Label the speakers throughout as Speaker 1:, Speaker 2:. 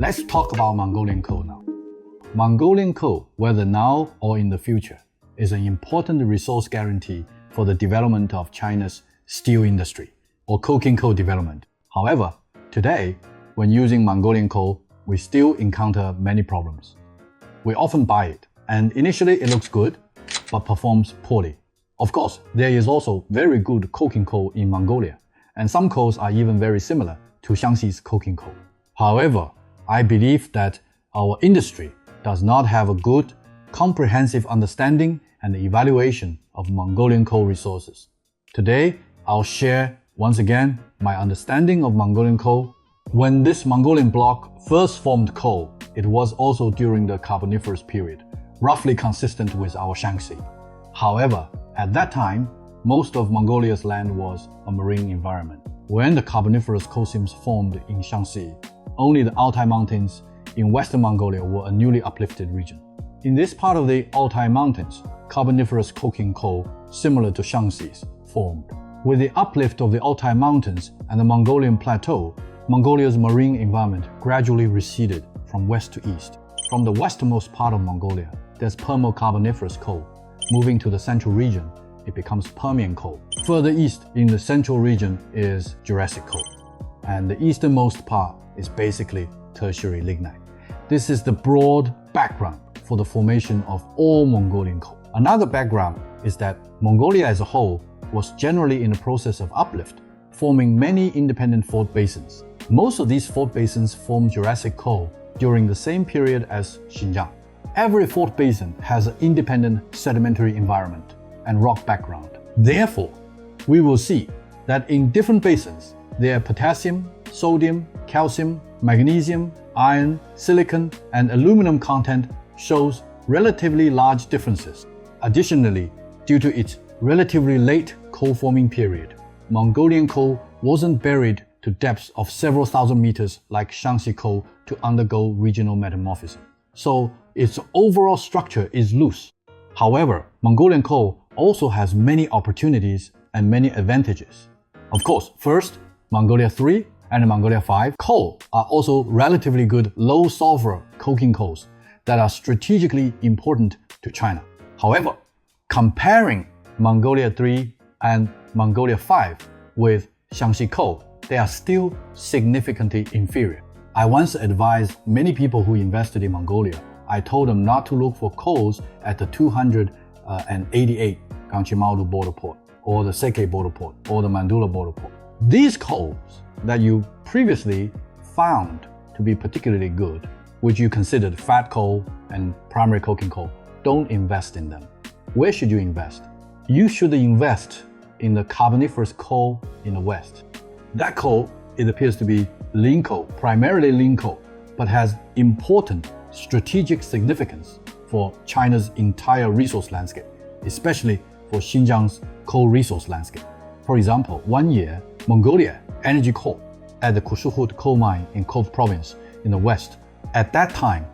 Speaker 1: Let's talk about Mongolian coal now. Mongolian coal, whether now or in the future, is an important resource guarantee for the development of China's steel industry or coking coal development. However, today, when using Mongolian coal, we still encounter many problems. We often buy it, and initially it looks good, but performs poorly. Of course, there is also very good coking coal in Mongolia, and some coals are even very similar to Shaanxi's coking coal. However, I believe that our industry does not have a good, comprehensive understanding and evaluation of Mongolian coal resources. Today, I'll share once again my understanding of Mongolian coal. When this Mongolian block first formed coal, it was also during the Carboniferous period, roughly consistent with our Shaanxi. However, at that time, most of Mongolia's land was a marine environment. When the Carboniferous coal seams formed in Shaanxi, only the Altai Mountains in western Mongolia were a newly uplifted region. In this part of the Altai Mountains, Carboniferous coking coal, similar to Shaanxi's, formed. With the uplift of the Altai Mountains and the Mongolian Plateau, Mongolia's marine environment gradually receded from west to east. From the westernmost part of Mongolia, there's Permo-Carboniferous coal. Moving to the central region, it becomes Permian coal. Further east in the central region is Jurassic coal. And the easternmost part is basically tertiary lignite. This is the broad background for the formation of all Mongolian coal. Another background is that Mongolia as a whole was generally in the process of uplift, forming many independent fault basins. Most of these fault basins formed Jurassic coal during the same period as Xinjiang. Every fault basin has an independent sedimentary environment and rock background. Therefore, we will see that in different basins, their potassium, sodium, calcium, magnesium, iron, silicon, and aluminum content shows relatively large differences. Additionally, due to its relatively late coal-forming period, Mongolian coal wasn't buried to depths of several thousand meters like Shaanxi coal to undergo regional metamorphism. So its overall structure is loose. However, Mongolian coal also has many opportunities and many advantages. Of course, first, Mongolia 3 and Mongolia 5 coal are also relatively good low-sulfur coking coals that are strategically important to China. However, comparing Mongolia 3 and Mongolia 5 with Shaanxi coal, they are still significantly inferior. I once advised many people who invested in Mongolia. I told them not to look for coals at the 288 Gangchimaolu border port, or the Seke border port, or the Mandula border port. These coals that you previously found to be particularly good, which you considered fat coal and primary coking coal, don't invest in them. Where should you invest? You should invest in the Carboniferous coal in the west. That coal, it appears to be lean coal, primarily lean coal, but has important strategic significance for China's entire resource landscape, especially for Xinjiang's coal resource landscape. For example, one year, Mongolia Energy Corp at the Khushухud coal mine in Kof province in the west, at that time,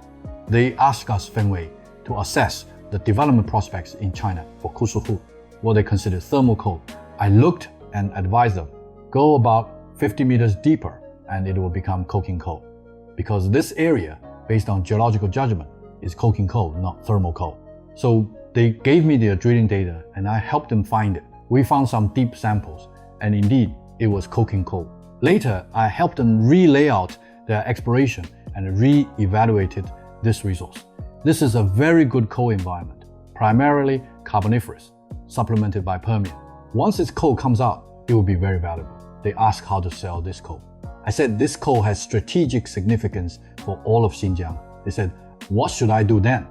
Speaker 1: they asked us Fenway to assess the development prospects in China for Khushухud, what they consider thermal coal. I looked and advised them, go about 50 meters deeper and it will become coking coal. Because this area, based on geological judgment, is coking coal, not thermal coal. So they gave me their drilling data and I helped them find it. We found some deep samples and indeed it was coking coal. Later, I helped them relay out their exploration and re-evaluated this resource. This is a very good coal environment, primarily Carboniferous, supplemented by Permian. Once this coal comes out, it will be very valuable. They asked how to sell this coal. I said this coal has strategic significance for all of Xinjiang. They said, what should I do then?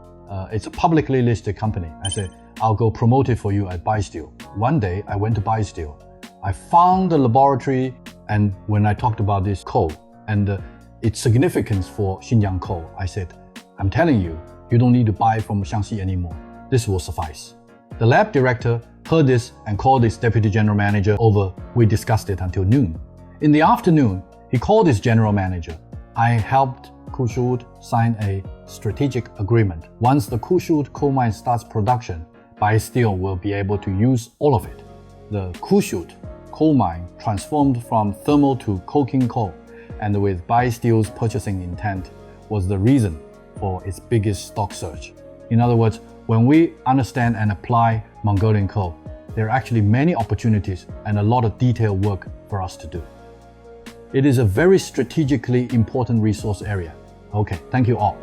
Speaker 1: It's a publicly listed company. I said, I'll go promote it for you at BuySteel. One day, I went to BuySteel. I found the laboratory, and when I talked about this coal and its significance for Xinjiang coal, I said, I'm telling you, you don't need to buy from Shaanxi anymore. This will suffice. The lab director heard this and called his deputy general manager over. We discussed it until noon. In the afternoon, he called his general manager. I helped Khushухud sign a strategic agreement. Once the Khushухud coal mine starts production, BuySteel will be able to use all of it. The Khushухud coal mine transformed from thermal to coking coal and with Baisteel's purchasing intent was the reason for its biggest stock surge. In other words, when we understand and apply Mongolian coal, there are actually many opportunities and a lot of detailed work for us to do. It is a very strategically important resource area. Okay, thank you all.